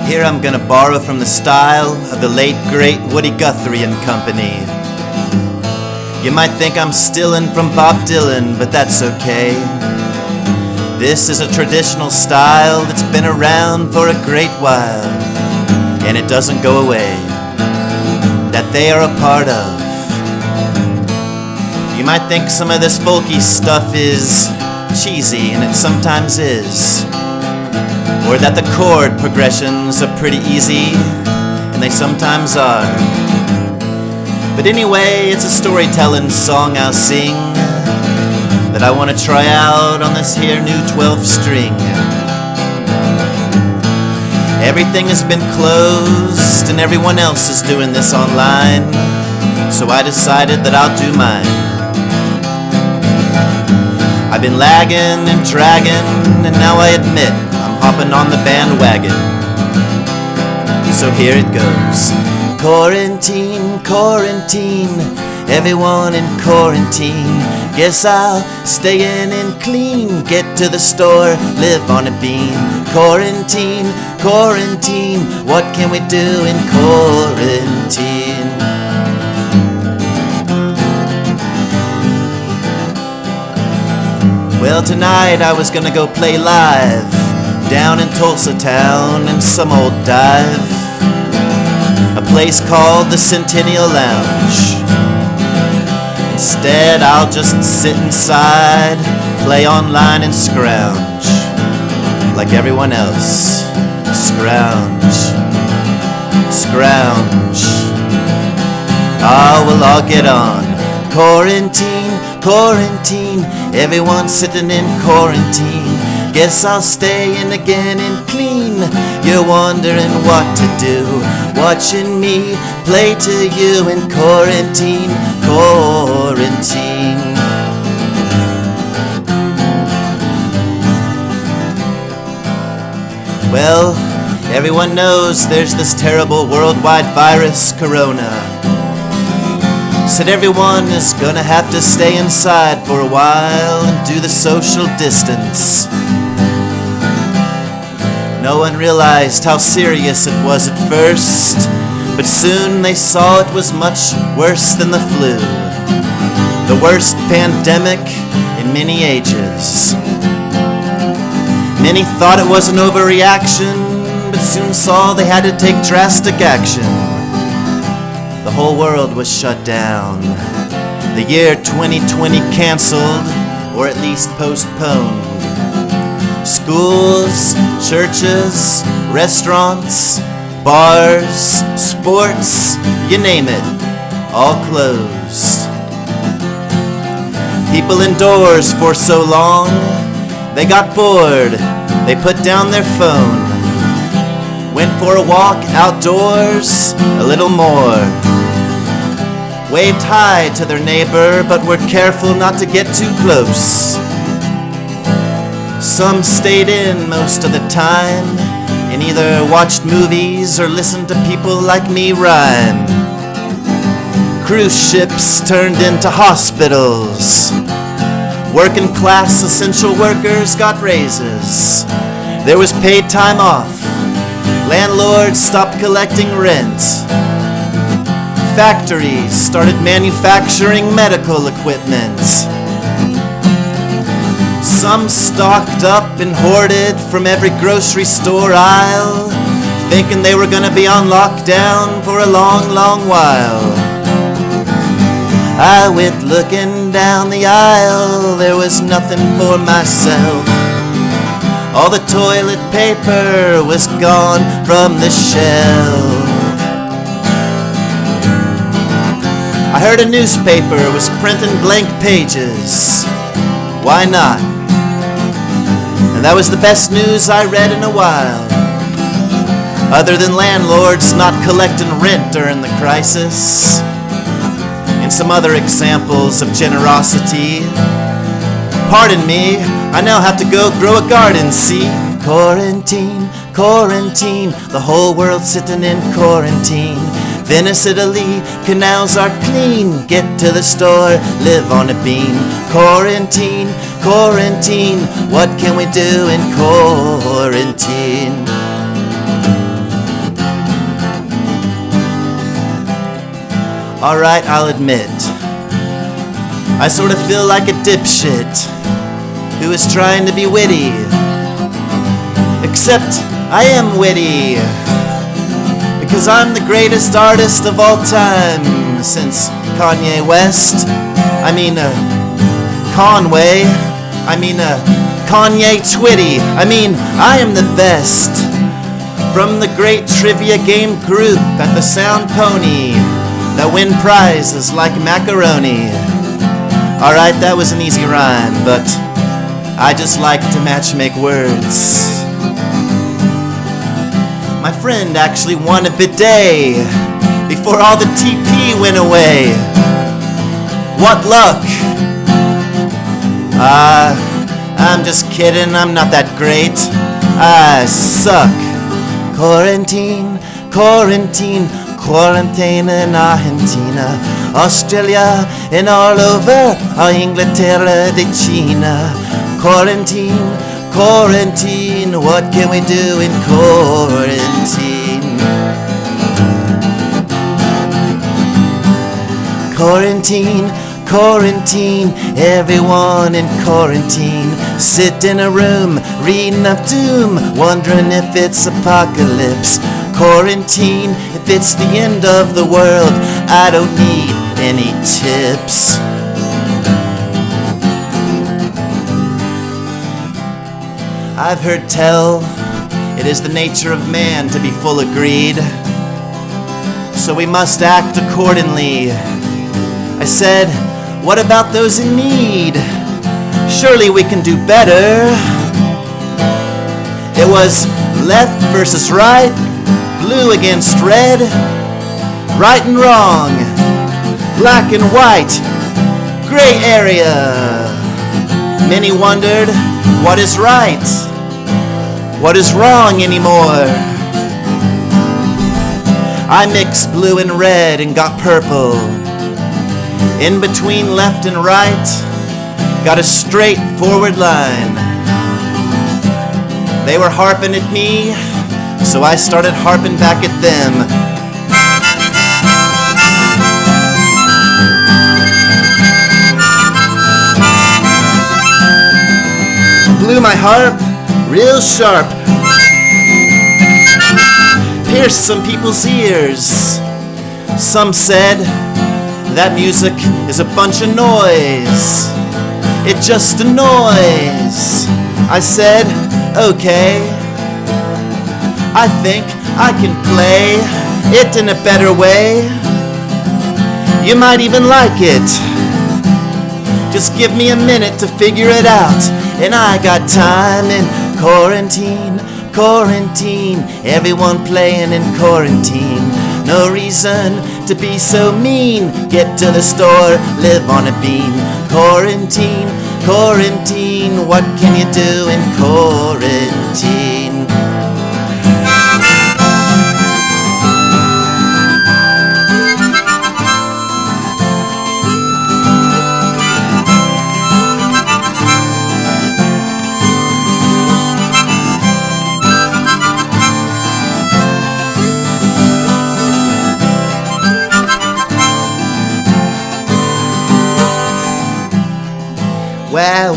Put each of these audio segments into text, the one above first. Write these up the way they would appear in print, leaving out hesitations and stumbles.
Here I'm gonna borrow from the style of the late great Woody Guthrie and Company. You might think I'm stealing from Bob Dylan, but that's okay. This is a traditional style that's been around for a great while, and it doesn't go away, that they are a part of. You might think some of this folky stuff is cheesy, and it sometimes is. Or that the chord progressions are pretty easy, and they sometimes are. But anyway, it's a storytelling song I'll sing that I want to try out on this here new 12-string. Everything has been closed, and everyone else is doing this online, so I decided that I'll do mine. I've been lagging and dragging, and now I admit I'm hopping on the bandwagon. So here it goes. Quarantine, quarantine, everyone in quarantine. Guess I'll stay in clean, get to the store, live on a bean. Quarantine, quarantine, what can we do in quarantine? Well, tonight I was gonna go play live down in Tulsa town in some old dive, a place called the Centennial Lounge. Instead, I'll just sit inside, play online and scrounge like everyone else. Scrounge, scrounge. Ah, well, I'll get on. Quarantine, quarantine, everyone's sitting in quarantine. Guess I'll stay in again and clean. You're wondering what to do, watching me play to you in quarantine, quarantine. Well, everyone knows there's this terrible worldwide virus, Corona. Said everyone is gonna have to stay inside for a while and do the social distance. No one realized how serious it was at first, but soon they saw it was much worse than the flu, the worst pandemic in many ages. Many thought it was an overreaction, but soon saw they had to take drastic action. The whole world was shut down. The year 2020 canceled, or at least postponed. Schools, churches, restaurants, bars, sports, you name it, all closed. People indoors for so long, they got bored, they put down their phone, went for a walk outdoors a little more, waved hi to their neighbor, but were careful not to get too close. Some stayed in most of the time and either watched movies or listened to people like me rhyme. Cruise ships turned into hospitals. Working class essential workers got raises. There was paid time off. Landlords stopped collecting rent. Factories started manufacturing medical equipment. Some stocked up and hoarded from every grocery store aisle, thinking they were gonna be on lockdown for a long, long while. I went looking down the aisle, there was nothing for myself. All the toilet paper was gone from the shelf. I heard a newspaper was printing blank pages. Why not? And that was the best news I read in a while. Other than landlords not collecting rent during the crisis, and some other examples of generosity. Pardon me, I now have to go grow a garden, see? Quarantine, quarantine, the whole world's sitting in quarantine. Venice, Italy, canals are clean. Get to the store, live on a bean. Quarantine, quarantine, what can we do in quarantine? Alright, I'll admit, I sort of feel like a dipshit who is trying to be witty. Except I am witty, because I'm the greatest artist of all time since Kanye West. Conway. Kanye Twitty. I am the best from the great trivia game group at the Sound Pony that win prizes like macaroni. Alright, that was an easy rhyme, but I just like to matchmake words. My friend actually won a bidet before all the TP went away. What luck! I'm just kidding, I'm not that great. I suck. Quarantine in Argentina, Australia, and all over Inglaterra de China. Quarantine, what can we do in quarantine? Quarantine, everyone in quarantine. Sit in a room, reading of doom, wondering if it's apocalypse. Quarantine, if it's the end of the world, I don't need any tips. I've heard tell it is the nature of man to be full of greed, so we must act accordingly. I said, what about those in need? Surely we can do better. It was left versus right, blue against red, right and wrong, black and white, gray area. Many wondered, what is right? What is wrong anymore? I mixed blue and red and got purple. In between left and right, got a straight forward line. They were harping at me, so I started harping back at them. Blew my harp real sharp, pierced some people's ears. Some said that music is a bunch of noise. It just annoys. I said, okay, I think I can play it in a better way. You might even like it. Just give me a minute to figure it out, and I got time in quarantine. Everyone playing in quarantine. No reason to be so mean. Get to the store, live on a bean. Quarantine, what can you do in quarantine?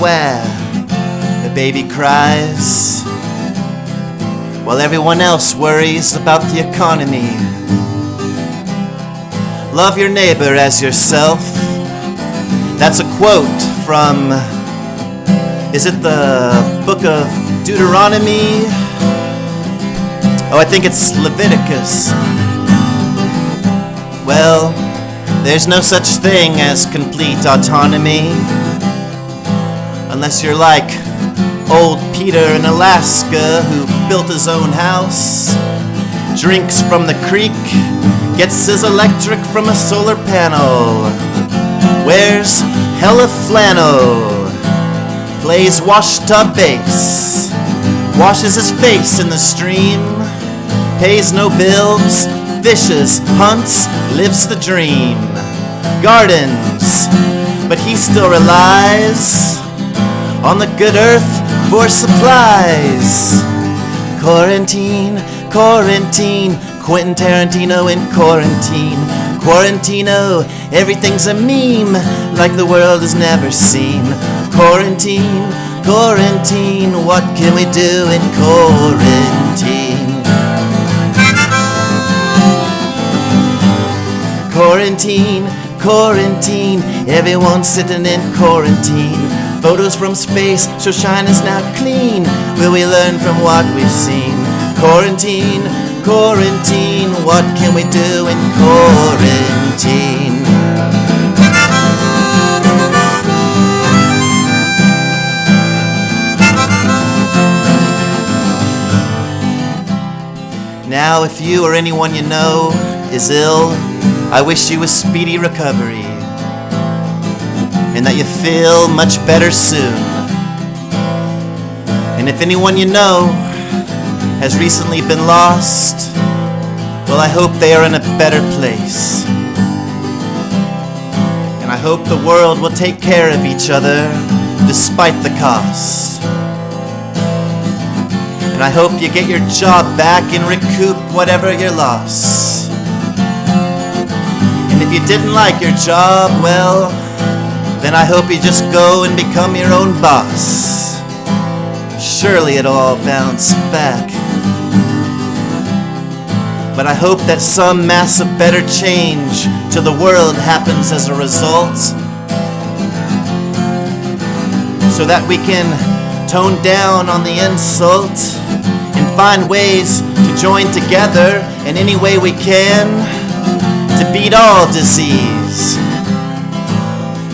Where the baby cries while everyone else worries about the economy. Love your neighbor as yourself. That's a quote from, is it the book of Deuteronomy? Oh, I think it's Leviticus. Well, there's no such thing as complete autonomy, unless you're like old Peter in Alaska who built his own house, drinks from the creek, gets his electric from a solar panel, wears hella flannel, plays washtub bass, washes his face in the stream, pays no bills, fishes, hunts, lives the dream, gardens, but he still relies on the good earth for supplies. Quarantine, Quentin Tarantino in quarantine. Quarantino, everything's a meme like the world has never seen. Quarantine, quarantine, what can we do in quarantine? Quarantine, quarantine, everyone's sitting in quarantine. Photos from space show China's now clean. Will we learn from what we've seen? Quarantine, quarantine, what can we do in quarantine? Now, if you or anyone you know is ill, I wish you a speedy recovery, and that you feel much better soon. And if anyone you know has recently been lost, well, I hope they are in a better place. And I hope the world will take care of each other despite the cost. And I hope you get your job back and recoup whatever you lost. And if you didn't like your job, well, then I hope you just go and become your own boss. Surely it'll all bounce back. But I hope that some massive better change to the world happens as a result, so that we can tone down on the insult and find ways to join together in any way we can to beat all disease.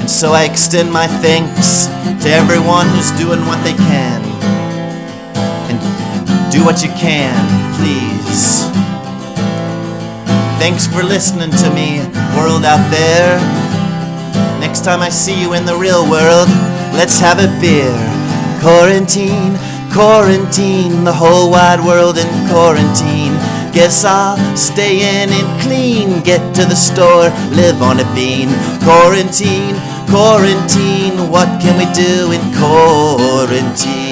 And so I extend my thanks to everyone who's doing what they can. And do what you can, please. Thanks for listening to me, world out there. Next time I see you in the real world, let's have a beer. Quarantine, quarantine, the whole wide world in quarantine. Guess I'll stay in and clean, get to the store, live on a bean. Quarantine, quarantine, what can we do in quarantine?